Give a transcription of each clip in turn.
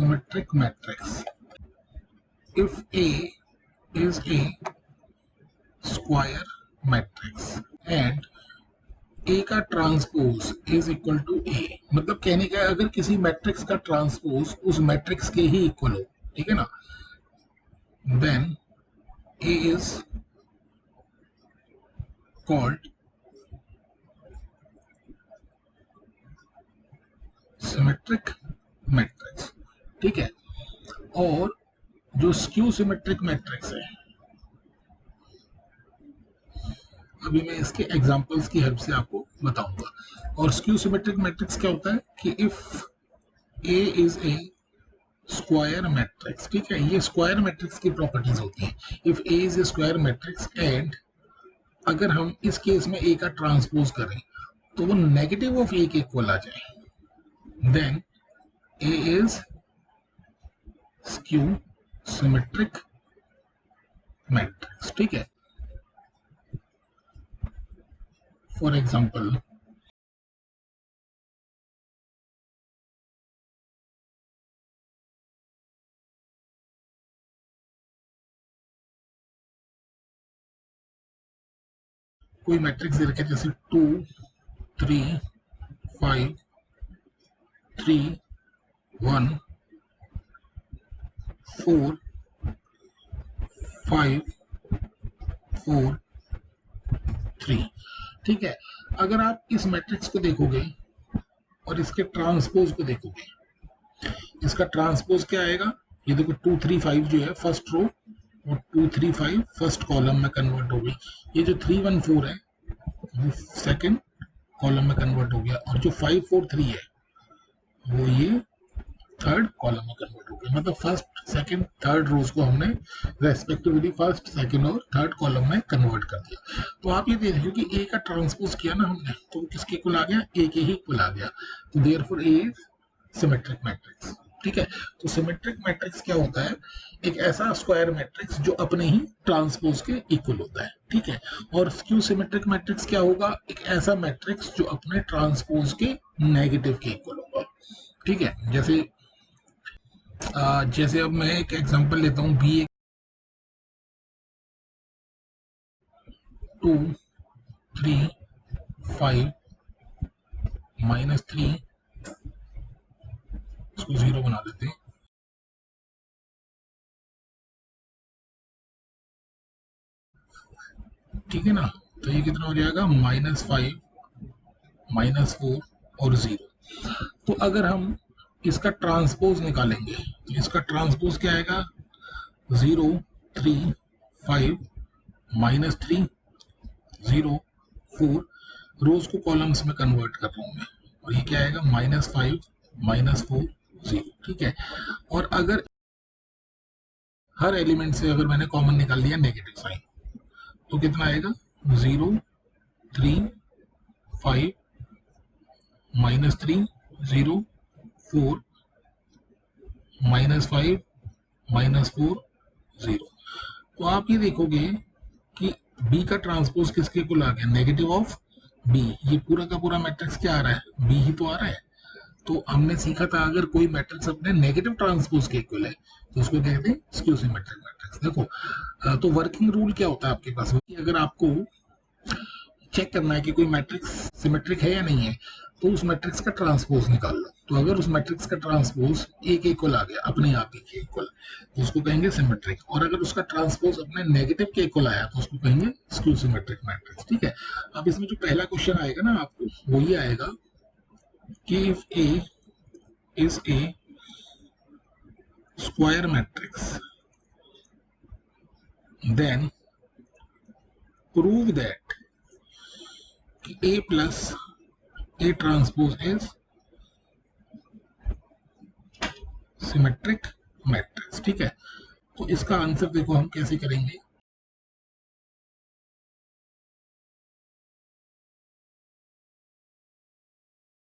symmetric matrix. If A is a square matrix and A का transpose is equal to ए, मतलब कहने का अगर किसी मैट्रिक्स का ट्रांसपोज उस मैट्रिक्स के ही इक्वल हो, ठीक है ना, then A is called symmetric matrix, ठीक है। और जो स्क्यू सिमेट्रिक मैट्रिक्स है, अभी मैं इसके एग्जांपल्स की हेल्प से आपको बताऊंगा। और स्क्यू सिमेट्रिक मैट्रिक्स क्या होता है कि if A is a square matrix, ठीक है, ये स्क्वायर मैट्रिक्स की प्रॉपर्टीज होती हैं। If A is a square matrix and अगर हम इस केस में ए का ट्रांसपोज करें तो वो नेगेटिव ऑफ ए के इक्वल आ जाए, then A is skew symmetric matrix, ठीक है। फॉर एग्जांपल कोई मैट्रिक्स दे रखे जैसे 2 3 5 3 1 4 5 4 3, ठीक है। अगर आप इस मैट्रिक्स को देखोगे और इसके ट्रांसपोज को देखोगे, इसका ट्रांसपोज क्या आएगा, ये देखो 2 3 5 जो है फर्स्ट रो और 2 3 5 फर्स्ट कॉलम में कन्वर्ट हो गई। ये जो 3 1 4 है वो सेकंड कॉलम में कन्वर्ट हो गया, और जो 5 4 3 है वो ये थर्ड कॉलम में कन्वर्ट हो गया। मतलब फर्स्ट सेकंड थर्ड रोज को हमने रेस्पेक्टिवली फर्स्ट सेकंड और थर्ड कॉलम में कन्वर्ट कर दिया। तो आप ये देख रहे हो कि ए का ट्रांसपोज किया ना हमने, तो वो किसके इक्वल आ गया, ए के ही इक्वल आ गया। तो therefore A is symmetric matrix, ठीक है। तो सिमेट्रिक मैट्रिक्स क्या होता है, एक ऐसा स्क्वायर मैट्रिक्स जो अपने ही ट्रांसपोज के इक्वल होता है, ठीक है। और स्क्यू सिमेट्रिक मैट्रिक्स क्या होगा, एक ऐसा मैट्रिक्स जो अपने ट्रांसपोज के नेगेटिव के इक्वल होगा, ठीक है। जैसे अब मैं एक एग्जांपल लेता हूँ, बी 2 3 5 -3, इसको 0 बना देते हैं, ठीक है ना। तो ये कितना हो जाएगा, -5 -4 और 0। तो अगर हम इसका ट्रांसपोज निकालेंगे तो इसका ट्रांसपोज क्या आएगा, 0 3 5 -3 0 4, रोज को कॉलम्स में कन्वर्ट कर रहा हूं मैं, और ये क्या आएगा, -5 -4 0, ठीक है। और अगर हर एलिमेंट से अगर मैंने कॉमन निकाल लिया नेगेटिव साइन, तो कितना आएगा, 0 3 5 -3 0 4 -5 -4 0। तो आप ये देखोगे कि बी का ट्रांसपोज किसके इक्वल आ गया, नेगेटिव ऑफ बी। ये पूरा का पूरा मैट्रिक्स क्या आ रहा है, बी ही तो आ रहा है। तो हमने सीखा था अगर कोई मैट्रिक्स अपने नेगेटिव ट्रांसपोज के इक्वल है तो उसको कहते हैं स्क्यू सिमेट्रिक मैट्रिक्स। देखो तो वर्किंग रूल क्या होता है आपके पास, अगर आपको चेक करना है कि कोई मैट्रिक्स सिमेट्रिक है या नहीं है, तो उस मैट्रिक्स का ट्रांसपोज निकाल लो। तो अगर उस मैट्रिक्स का ट्रांसपोज ए के इक्वल आ गया, अपने आप के इक्वल, तो उसको कहेंगे सिमेट्रिक। और अगर उसका ट्रांसपोज अपने नेगेटिव के इक्वल आया तो उसको कहेंगे स्क्यू सिमेट्रिक मैट्रिक्स, ठीक है। अब इसमें जो पहला क्वेश्चन आएगा ना आपको, वो ये आएगा कि if A is a square matrix then prove that A plus A transpose is symmetric matrix, ठीक है। तो इसका आंसर देखो हम कैसे करेंगे।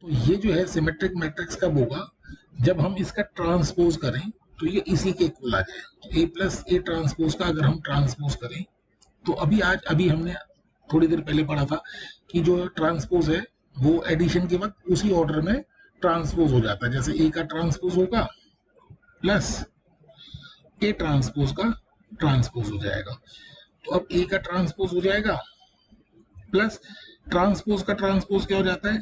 तो ये जो है सिमेट्रिक मैट्रिक्स कब होगा, जब हम इसका ट्रांसपोज करें तो ये इसी के इक्वल आ जाए। तो A प्लस A ट्रांसपोज का अगर हम ट्रांसपोज करें तो अभी हमने थोड़ी देर पहले पढ़ा था कि जो ट्रांसपोज है वो एडिशन के वक्त उसी ऑर्डर में ट्रांसपोज हो जाता है। जैसे ए का ट्रांसपोज होगा प्लस ए ट्रांसपोज का ट्रांसपोज हो जाएगा। तो अब ए का ट्रांसपोज हो जाएगा प्लस ट्रांसपोज का ट्रांसपोज क्या हो जाता है,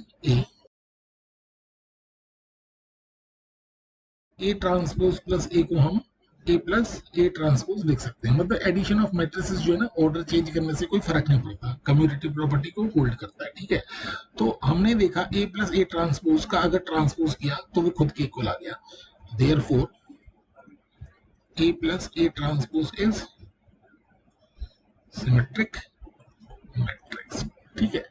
ए ट्रांसपोज प्लस ए को हम ए प्लस ए ट्रांसपोज लिख सकते हैं। मतलब एडिशन ऑफ मैट्रिसेस जो है ना, ऑर्डर चेंज करने से कोई फर्क नहीं पड़ता, कम्यूटेटिव प्रॉपर्टी को होल्ड करता है। ठीक है, तो हमने देखा ए प्लस ए ट्रांसपोज का अगर ट्रांसपोज किया तो वो खुद के इक्वल आ गया। Therefore A plus A transpose is symmetric matrix. ठीक है,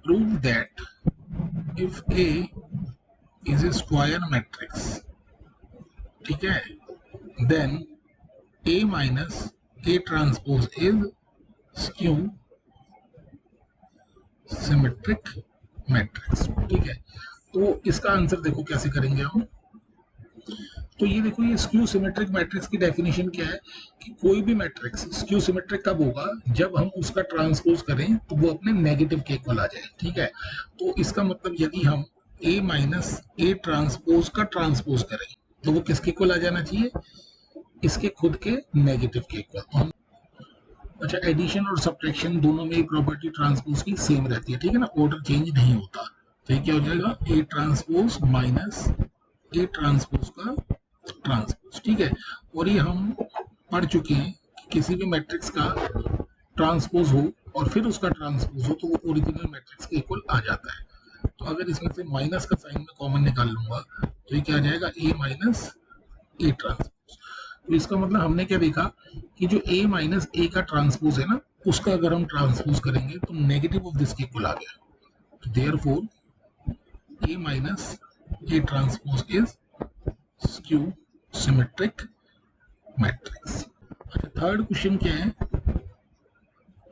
prove that if A is a square matrix, ठीक है, then A minus A transpose is skew symmetric matrix. ठीक है, तो इसका आंसर देखो कैसे करेंगे हम। तो ये देखो, ये स्क्यू सिमेट्रिक मैट्रिक्स की डेफिनेशन क्या है कि कोई भी मैट्रिक्स स्क्यू सिमेट्रिक कब होगा, जब हम उसका ट्रांसपोज करें तो वो अपने नेगेटिव के इक्वल आ जाए। ठीक है, तो इसका मतलब यदि हम ए माइनस ए ट्रांसपोज का ट्रांसपोज करें तो वो किसके इक्वल आ जाना चाहिए, इसके खुद के नेगेटिव के इक्वल। तो हम अच्छा, एडिशन और सब्ट्रैक्शन दोनों में प्रॉपर्टी ट्रांसपोज की सेम रहती है। ठीक है ना, ऑर्डर चेंज नहीं होता। तो ये क्या हो जाएगा, ए ट्रांसपोज माइनस ए ट्रांसपोज का ट्रांसपोज। ठीक है, और ये हम पढ़ चुके हैं कि किसी भी मैट्रिक्स का ट्रांसपोज हो और फिर उसका ट्रांसपोज हो तो वो ओरिजिनल मैट्रिक्स के इक्वल आ जाता है। तो अगर इसमें से माइनस का साइन में कॉमन निकाल लूंगा तो ये क्या आ जाएगा, ए माइनस ए ट्रांसपोज। तो इसका मतलब हमने क्या देखा कि जो ए माइनस ए का ट्रांसपोज है ना, उसका अगर हम ट्रांसपोज करेंगे तो नेगेटिव ऑफ दिस के इक्वल आ गया। तो therefore A minus A transpose is skew symmetric matrix. अच्छा, थर्ड क्वेश्चन क्या है,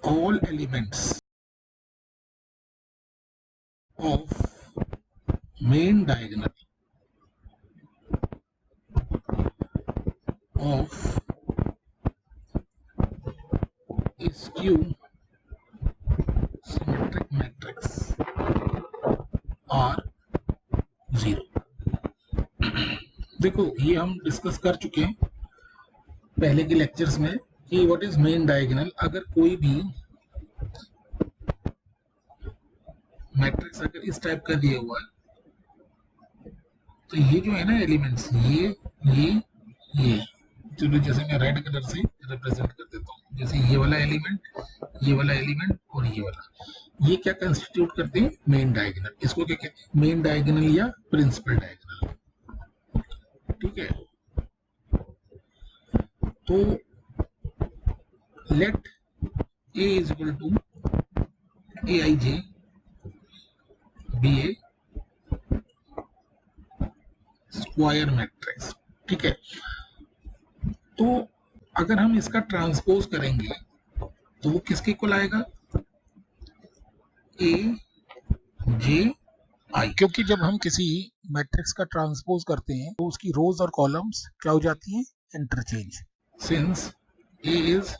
all elements of main diagonal of skew symmetric matrix are zero. देखो, ये हम डिस्कस कर चुके हैं पहले के लेक्चर्स में कि व्हाट इज मेन डायगोनल। अगर कोई भी मैट्रिक्स अगर इस टाइप का दिया हुआ है तो ये जो है ना एलिमेंट्स, ये चलो जैसे मैं रेड कलर से रिप्रेजेंट कर देता हूँ, जैसे ये वाला एलिमेंट, ये वाला एलिमेंट और ये वाला, ये क्या कंस्टिट्यूट करते हैं, मेन डायगोनल। इसको क्या कहते हैं, मेन डायगोनल या प्रिंसिपल डायगोनल। ठीक है, तो let A is equal to A I J be a square matrix. ठीक है, तो अगर हम इसका ट्रांसपोज करेंगे तो वो किसके इक्वल आएगा, ए जे आई। क्योंकि जब हम किसी मैट्रिक्स का ट्रांसपोज करते हैं तो उसकी रोज और कॉलम्स क्या हो जाती हैं, interchange. Since A is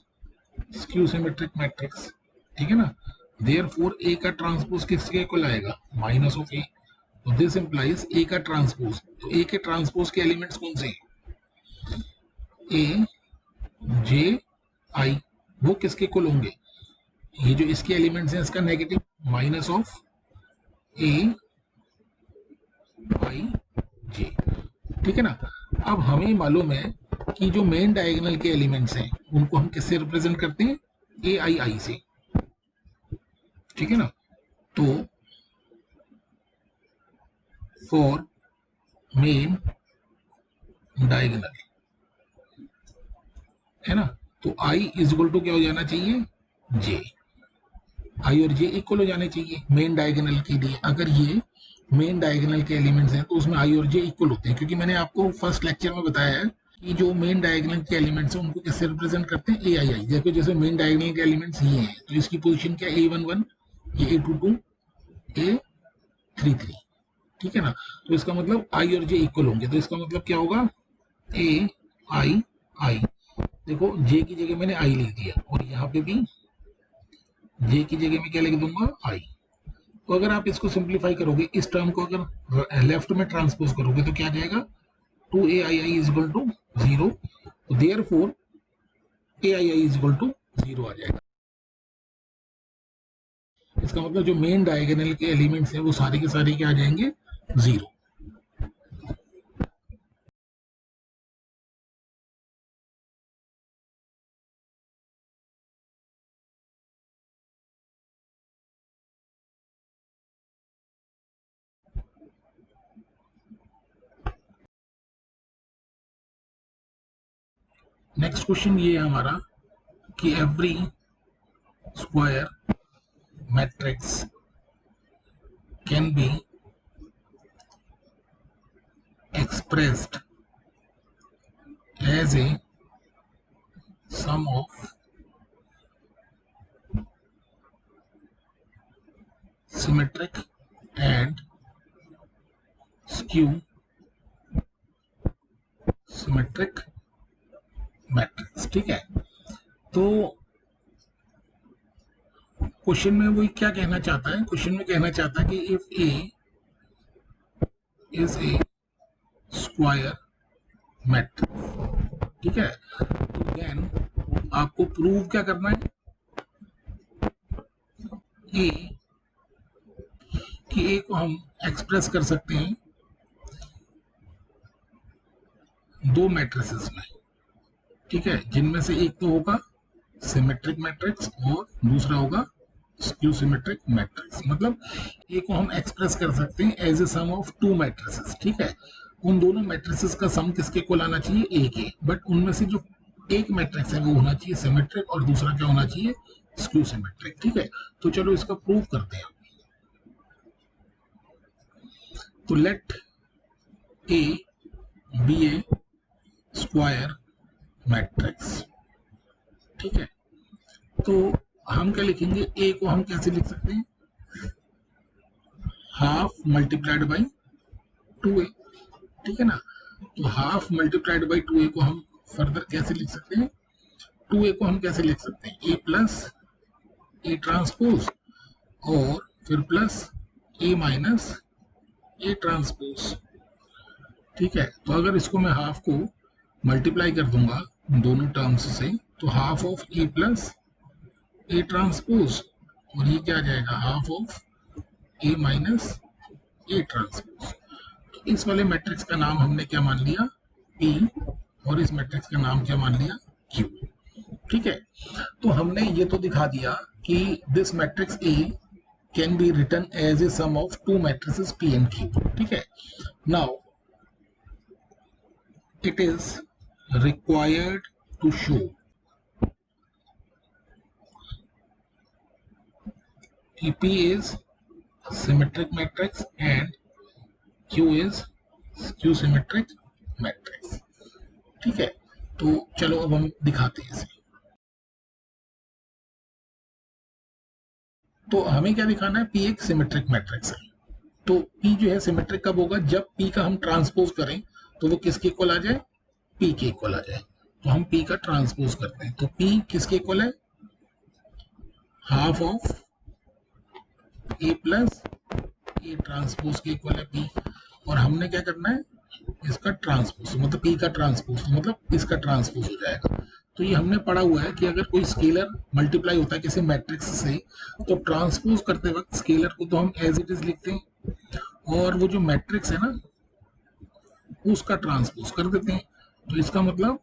skew symmetric matrix, ठीक है ना, देयरफॉर ए का ट्रांसपोज किसके इक्वल आएगा, माइनस ऑफ ए। तो दिस इंप्लाइज ए का ट्रांसपोज, तो ए के ट्रांसपोज के एलिमेंट्स कौन से, ए जे आई, वो किसके इक्वल होंगे, ये जो इसके एलिमेंट्स हैं इसका negative, minus of A I जे। ठीक है ना, अब हमें मालूम है कि जो मेन डायगोनल के एलिमेंट्स हैं उनको हम किससे रिप्रेजेंट करते हैं, ए आई आई से। ठीक है ना, तो फॉर मेन डायगोनल है ना, तो आई इज इक्वल टू क्या हो जाना चाहिए, जे। आई और जे इक्वल हो जाने चाहिए मेन डायगोनल के लिए। अगर ये मेन डायगोनल के एलिमेंट्स हैं तो उसमें आई और जे इक्वल होते हैं, क्योंकि मैंने आपको फर्स्ट लेक्चर में बताया है कि जो मेन डायगोनल के एलिमेंट्स हैं उनको किससे रिप्रेजेंट करते हैं, ए आई आई। देखो, जैसे मेन डायगोनल के एलिमेंट्स ये हैं तो इसकी पोजीशन क्या, ए वन वन, ये A two two, A three three. ठीक है ना। तो इसका मतलब आई और जे इक्वल होंगे, तो इसका मतलब क्या होगा, ए आई आई। देखो जे की जगह मैंने आई लिख दिया और यहाँ पे भी जे की जगह में क्या लिख दूंगा, आई। तो अगर आप इसको सिंप्लीफाई करोगे, इस टर्म को अगर लेफ्ट में ट्रांसपोज करोगे तो क्या आ जाएगा, 2ai इज इक्वल टू 0। तो therefore ai is equal to 0 आ जाएगा। इसका मतलब जो मेन डायगोनल के एलिमेंट्स हैं वो सारे के सारे क्या आ जाएंगे, 0। नेक्स्ट क्वेश्चन ये है हमारा कि every square matrix can be expressed as a sum of symmetric and skew symmetric matrix. ठीक है, तो क्वेश्चन में वो क्या कहना चाहता है, क्वेश्चन में कहना चाहता है कि if A is a square matrix, ठीक है, तो देन आपको प्रूव क्या करना है, ए कि ए को हम एक्सप्रेस कर सकते हैं दो मैट्रिसेस में, ठीक है, जिनमें से एक तो होगा सिमेट्रिक मैट्रिक्स और दूसरा होगा स्क्यू सिमेट्रिक मैट्रिक्स। मतलब ए को हम एक्सप्रेस कर सकते हैं as a sum of two matrices, ठीक है। उन दोनों मैट्रिसेस का सम किसके को लाना चाहिए, ए के, बट उनमें से जो एक मैट्रिक्स है वो होना चाहिए सिमेट्रिक और दूसरा क्या होना चाहिए, स्क्यू सिमेट्रिक। ठीक है, तो चलो इसका प्रूव करते हैं। तो let A be a square matrix, ठीक है, तो हम क्या लिखेंगे, ए को हम कैसे लिख सकते हैं, हाफ मल्टीप्लाइड बाई 2a, ठीक है ना। तो हाफ मल्टीप्लाइड बाई 2a को हम फर्दर कैसे लिख सकते हैं, 2a को हम कैसे लिख सकते हैं, a प्लस ए ट्रांसपोज और फिर plus a minus A transpose, ठीक है। तो अगर इसको मैं हाफ को मल्टीप्लाई कर दूंगा दोनों टर्म्स से, तो half of A plus A transpose और ये क्या आ जाएगा, half of A minus A transpose. तो इस वाले मैट्रिक्स का नाम हमने क्या मान लिया, P, और इस मैट्रिक्स का नाम क्या मान लिया, Q, ठीक है। तो हमने ये तो दिखा दिया कि this matrix A can be written as a sum of two matrices P and Q, ठीक है। Now it is required to show कि P is symmetric matrix and Q is skew symmetric matrix, ठीक है। तो चलो अब हम दिखाते हैं इसे। तो हमें क्या दिखाना है, P एक सिमेट्रिक मैट्रिक्स है। तो P जो है सिमेट्रिक कब होगा, जब P का हम ट्रांसपोज करें तो वो किसके इक्वल आ जाए, P के इक्वल आ जाए। तो हम P का ट्रांसपोज करते हैं, तो P किसके इक्वल है, half of A plus A transpose के इक्वल है P, और हमने क्या करना है, इसका ट्रांसपोज, मतलब P का ट्रांसपोज, मतलब इसका ट्रांसपोज हो जाएगा। तो ये हमने पढ़ा हुआ है कि अगर कोई स्केलर मल्टीप्लाई होता है किसी मैट्रिक्स से, तो ट्रांसपोज करते वक्त स्केलर को तो हम एज इट इज लिखते हैं, और वो जो मैट्रिक्स है ना उसका ट्रांसपोज कर देते हैं। तो इसका मतलब,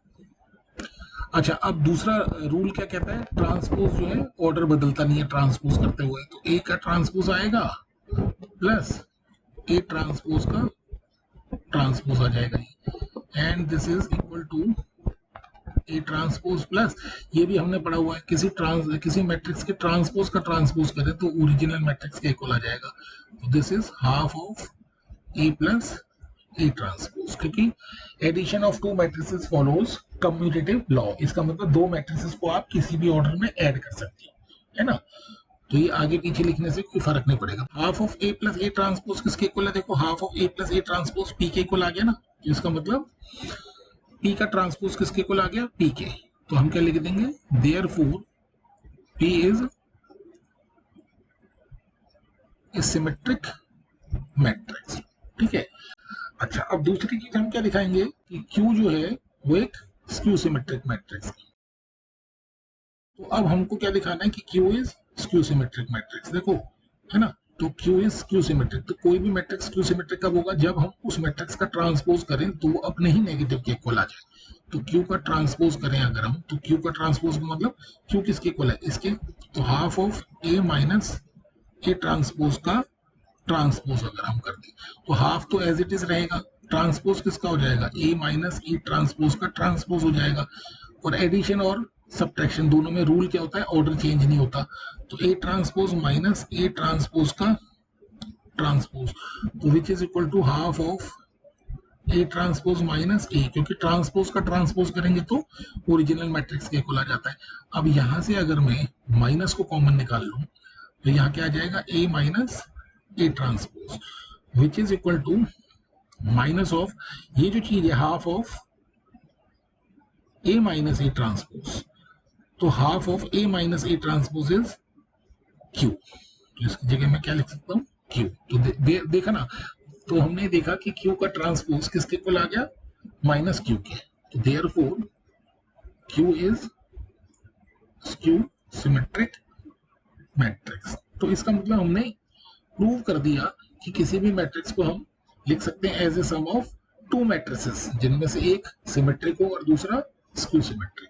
अच्छा अब दूसरा रूल क्या कहता है, ट्रांसपोज जो है ऑर्डर बदलता नहीं है ट्रांसपोज करते हुए। तो ए का ट्रांसपोज आएगा प्लस ए ट्रांसपोज का ट्रांसपोज आ जाएगा, and this is equal to A transpose plus, ये भी हमने पढ़ा हुआ है, किसी मैट्रिक्स के ट्रांसपोज का ट्रांसपोज करें तो ओरिजिनल मैट्रिक्स के इक्वल आ जाएगा। तो this is half of A plus A transpose, क्योंकि addition of two matrices follows commutative law. इसका मतलब दो मैट्रिसेस को आप किसी भी ऑर्डर में ऐड कर सकते हैं, है ना। तो ये आगे पीछे लिखने से कोई फर्क नहीं पड़ेगा। Half of A plus A transpose किसके इक्वल है? देखो half of A plus A transpose P के इक्वल आ गया ना, तो इसका मतलब पी का ट्रांसपोज किसके इक्वल आ गया? पी के। तो हम क्या लिख देंगे? Therefore P is a symmetric matrix. ठीक है। अच्छा, अब दूसरी चीज हम क्या दिखाएंगे कि Q जो है वो एक स्क्यू सिमेट्रिक मैट्रिक्स। तो अब हमको क्या दिखाना है कि Q is skew symmetric matrix. देखो, है ना, तो Q इज स्क्यू सिमेट्रिक। तो कोई भी मैट्रिक्स स्क्यू सिमेट्रिक कब होगा? जब हम उस मैट्रिक्स का ट्रांसपोज करें तो वो अपने ही नेगेटिव के इक्वल आ जाए। तो Q का ट्रांसपोज करें अगर हम, तो Q का ट्रांसपोज का मतलब Q किसके इक्वल है? इसके। तो half of A minus A transpose का ट्रांसपोज अगर हम कर दें तो हाफ तो एज इट इज रहेगा, ट्रांसपोज किसका हो जाएगा? ए माइनस ई ट्रांसपोज का ट्रांसपोज हो जाएगा। और एडिशन और सब्ट्रैक्शन दोनों में रूल क्या होता है? ऑर्डर चेंज नहीं होता। तो A transpose minus A transpose का ट्रांसपोज, तो which is equal to half of A transpose minus A, क्योंकि ट्रांसपोज का ट्रांसपोज करेंगे तो ओरिजिनल मैट्रिक्स के इक्वल आ जाता है। अब यहां से अगर मैं माइनस को कॉमन निकाल लूं तो यहाँ क्या आ जाएगा? A minus A transpose which is equal to minus of, ये जो चीज है half of A minus A transpose, तो half of A minus A transpose is Q. तो इसकी जगह मैं क्या लिख सकता हूँ? क्यू। तो देखा ना, तो हमने देखा कि क्यू का ट्रांसपोज किसके इक्वल आ गया? माइनस क्यू के। तो therefore Q is skew symmetric matrix. तो इसका मतलब हमने प्रूव कर दिया कि किसी भी मैट्रिक्स को हम लिख सकते हैं as a sum of two matrices, जिनमें से एक सिमेट्रिक हो और दूसरा स्क्यू सिमेट्रिक।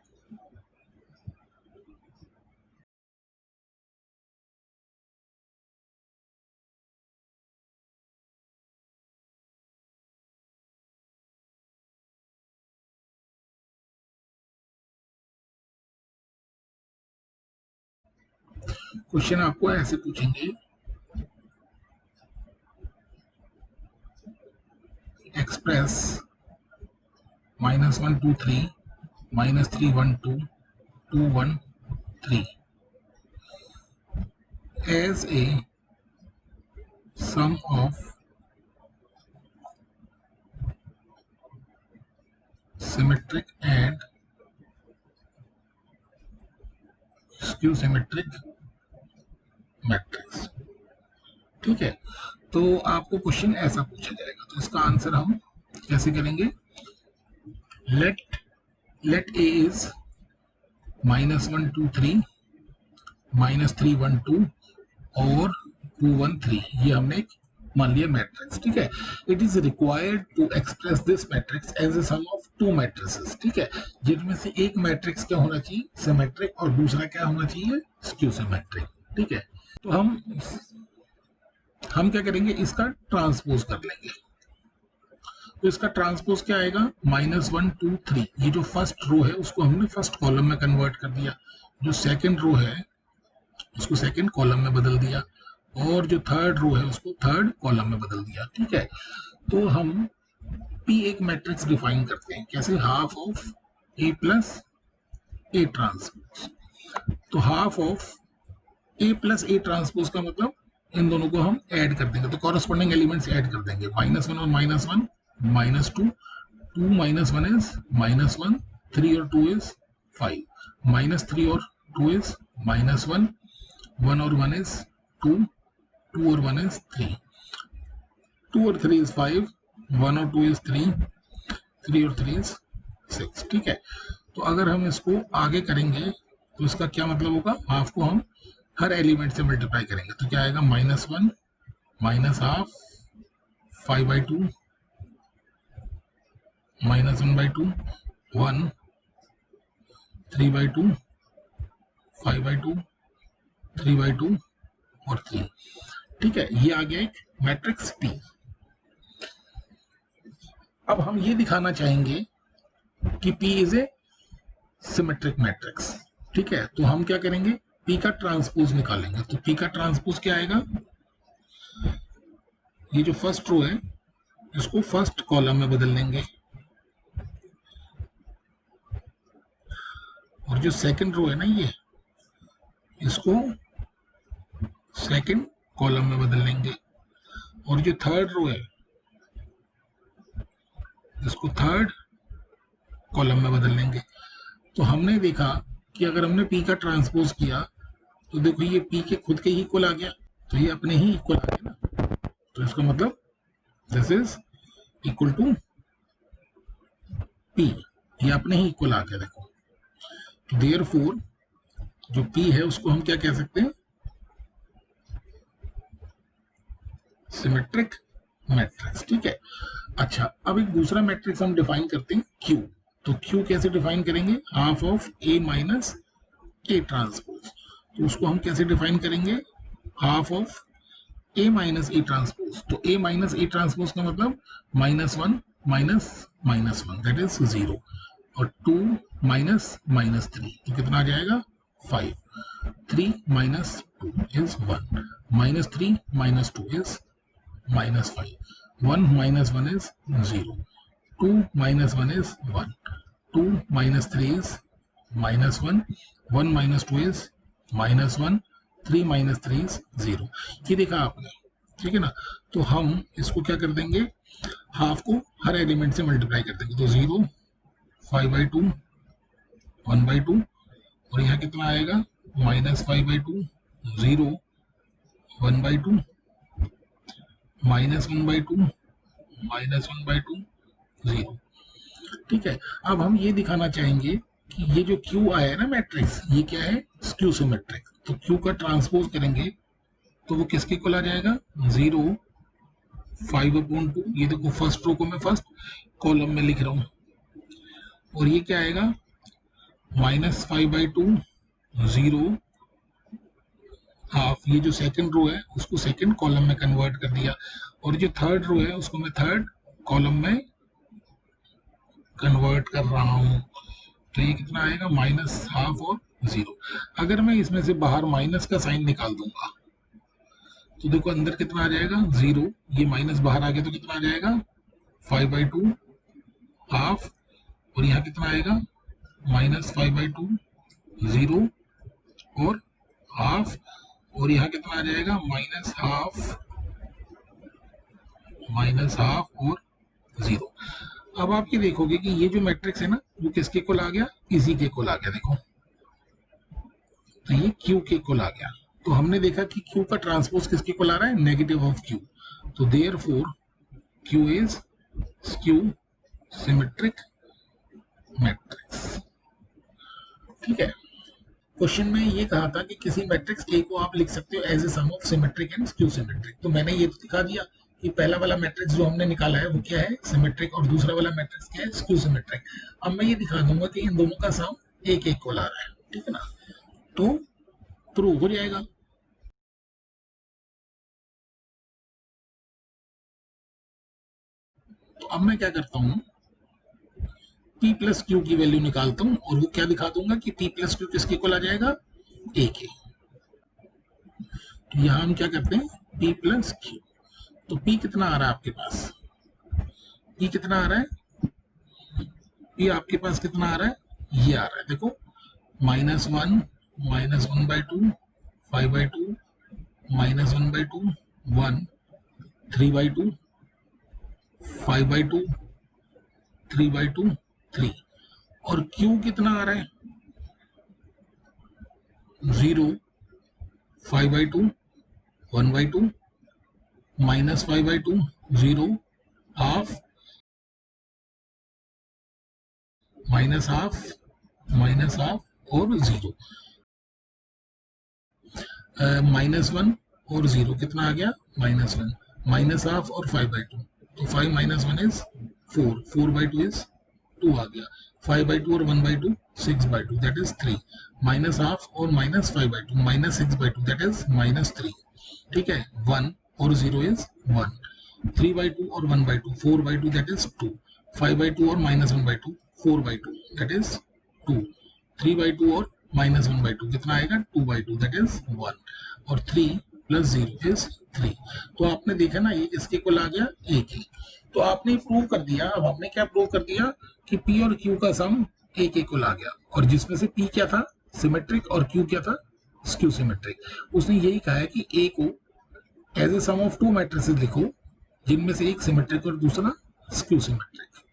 क्वेश्चन आपको ऐसे पूछेंगे, express -1 2 3 -3 1 2 2 1 3 as a sum of symmetric and skew symmetric matrix. ठीक है। तो आपको क्वेश्चन ऐसा पूछा जाएगा, तो इसका आंसर हम कैसे करेंगे? लेट ए इज -1 2 3 -3 1 2 और 2 1 3, ये हमने एक मान लिया मैट्रिक्स। ठीक है। It is required to express this matrix as a sum of two matrices. ठीक है, जिनमें से एक मैट्रिक्स क्या होना चाहिए? सिमेट्रिक, और दूसरा क्या होना चाहिए? Skew symmetric. ठीक है। तो हम क्या करेंगे? इसका ट्रांसपोज कर लेंगे। तो इसका ट्रांसपोज क्या आएगा? -1 2 3। ये जो फर्स्ट रो है उसको हमने फर्स्ट कॉलम में कन्वर्ट कर दिया, जो सेकंड रो है उसको सेकंड कॉलम में बदल दिया, और जो थर्ड रो है उसको थर्ड कॉलम में बदल दिया। ठीक है। तो हम P एक मैट्रिक्स डिफाइन करते हैं, कैसे? Half of A plus A transpose. तो half of A plus A transpose का मतलब इन दोनों को हम ऐड कर देंगे, तो कॉरेस्पॉन्डिंग एलिमेंट्स ऐड कर देंगे। -1 और -1 -2, 2 -1 इज -1, 3 और 2 इज 5, -3 और 2 इज -1, 1 और 1 इज 2, 2 और 1 इज 3, 2 और 3 इज 5, 1 और 2 इज 3, 3 और 3 इज 6। ठीक है। तो अगर हम इसको आगे करेंगे तो इसका क्या मतलब होगा? हाफ को हम हर एलिमेंट से मल्टीप्लाई करेंगे, तो क्या आएगा? -1 -हाफ 5/2 -1/2 1 3/2 5/2 3/2 और 3। ठीक है, ये आ गया एक मैट्रिक्स P। अब हम ये दिखाना चाहेंगे कि P is a symmetric matrix. ठीक है। तो हम क्या करेंगे? P का ट्रांसपोज निकालेंगे। तो P का ट्रांसपोज क्या आएगा? ये जो फर्स्ट रो है इसको फर्स्ट कॉलम में बदल लेंगे, और जो सेकंड रो है ना, ये इसको सेकंड कॉलम में बदल लेंगे, और जो थर्ड रो है इसको थर्ड कॉलम में बदल लेंगे। तो हमने देखा कि अगर हमने पी का ट्रांसपोज किया तो देखो ये पी के खुद के ही इक्वल आ गया, तो ये अपने ही इक्वल आ गया ना, तो इसका मतलब this is equal to P, ये अपने ही इक्वल आ गया। देखो देयरफॉर जो पी है उसको हम क्या कह सकते हैं, सिमेट्रिक मैट्रिक्स। ठीक है, अच्छा अब एक दूसरा मैट्रिक्स हम डिफाइन करते हैं क्यू। तो क्यू कैसे डिफाइन करेंगे, half of A minus A transpose. तो उसको हम कैसे डिफाइन करेंगे, half of A minus A transpose. तो ए माइनस ए ट्रांसपोज का मतलब -1 माइनस -1 दैट इज 0, और 2 माइनस -3 तो कितना आ जाएगा 5, 3 minus 2 is 1, -3 minus 2 is -5, 1 minus 1 is 0, 2 minus 1 is 1, 2 minus 3 is -1, 1 minus 2 is -1, 3 minus 3 is 0। ये देखा आपने, ठीक है ना। तो हम इसको क्या कर देंगे, हाफ को हर एलिमेंट से मल्टीप्लाई कर देंगे, तो 0, 5/2, 1/2, और यहाँ कितना आएगा -5/2, 0, 1/2, -1/2, -1/2, 0। ठीक है, अब हम ये दिखाना चाहेंगे कि ये जो Q आया है ना मैट्रिक्स, ये क्या है, स्क्यू सिमेट्रिक। तो Q का ट्रांसपोज करेंगे तो वो किसके इक्वल आ जाएगा, 0, 5/2। ये देखो फर्स्ट रो को मैं फर्स्ट कॉलम में लिख रहा हूँ, और ये क्या आएगा -5/2, 0, हाफ। ये जो सेकंड रो है उसको सेकंड कॉलम में कन्वर्ट कर दिया, और जो थर्ड रो है उसको मैं थर्ड कॉलम में कन्वर्ट कर रहा हूँ। तो ये कितना आएगा -1/2 और 0। अगर मैं इसमें से बाहर माइनस का साइन निकाल दूंगा तो देखो अंदर कितना आ जाएगा 0, ये माइनस बाहर आ गया तो कितना आ जाएगा 5/2 हाफ, और यहाँ कितना आएगा -5/2, 0 और हाफ, और यहाँ कितना आ जाएगा -1/2 और 0। अब आप ये देखोगे कि ये जो मैट्रिक्स है ना वो किसके इक्वल आ गया, इसी के इक्वल आ गया। देखो तो ये Q के इक्वल आ गया। तो हमने देखा कि Q का ट्रांसपोज किसके इक्वल आ रहा है, नेगेटिव ऑफ Q। तो therefore Q is skew symmetric matrix. ठीक है, क्वेश्चन में ये कहा था कि किसी मैट्रिक्स A को आप लिख सकते हो as a sum of symmetric and skew symmetric. तो मैंने ये दिखा दिया कि पहला वाला मैट्रिक्स जो हमने निकाला है वो क्या है, सिमेट्रिक, और दूसरा वाला मैट्रिक्स क्या है, स्क्यू सिमेट्रिक। अब मैं ये दिखा दूंगा कि इन दोनों का सम एक इक्वल आ रहा है, ठीक है ना, तो प्रूव हो जाएगा। तो अब मैं क्या करता हूँ, P प्लस क्यू की वैल्यू निकालता हूँ, और वो क्या दिखा दूंगा कि P प्लस क्यू किसके इक्वल आ जाएगा, A के। तो यहाँ हम क्या करते हैं, P प्लस क्यू। तो P कितना आ रहा है आपके पास, P कितना आ रहा है, P आपके पास कितना आ रहा है, ये आ रहा है। देखो -1, -1/2, 5/2, -1/2, 1, 3/2, 5/2, 3/2, 3, और Q कितना आ रहा है, 0, 5/2, 1/2, -5/2, 0, हाफ, -1/2, और 0, -1 और 0 कितना आ गया, -1, -1/2 और 5/2, तो 5 - 1 इज 4, 4/2 इज 2 आ गया, 5/2 और 1/2 6/2 दैट इज 3, -1/2 और -5/2 -6/2 दैट इज -3। ठीक है, 1 और 0 इज 1, 3/2 और 1/2 4/2 दैट इज 2, 5/2 और -1/2 4/2 दैट इज 2, 3/2 और -1/2 कितना आएगा 2/2 दैट इज 1, और 3 + 0 इज 3। तो आपने देखा ना ये किसके इक्वल आ गया, A के। तो आपने प्रूव कर दिया। अब हमने क्या प्रूव कर दिया कि P और Q का सम A के इक्वल आ गया, और जिसमें से P क्या था, सिमेट्रिक, और Q क्या था, स्क्यू सिमेट्रिक। उसने यही कहा है कि ए को as a sum of two matrices लिखो जिनमें से एक सिमेट्रिक और दूसरा स्क्यू सिमेट्रिक।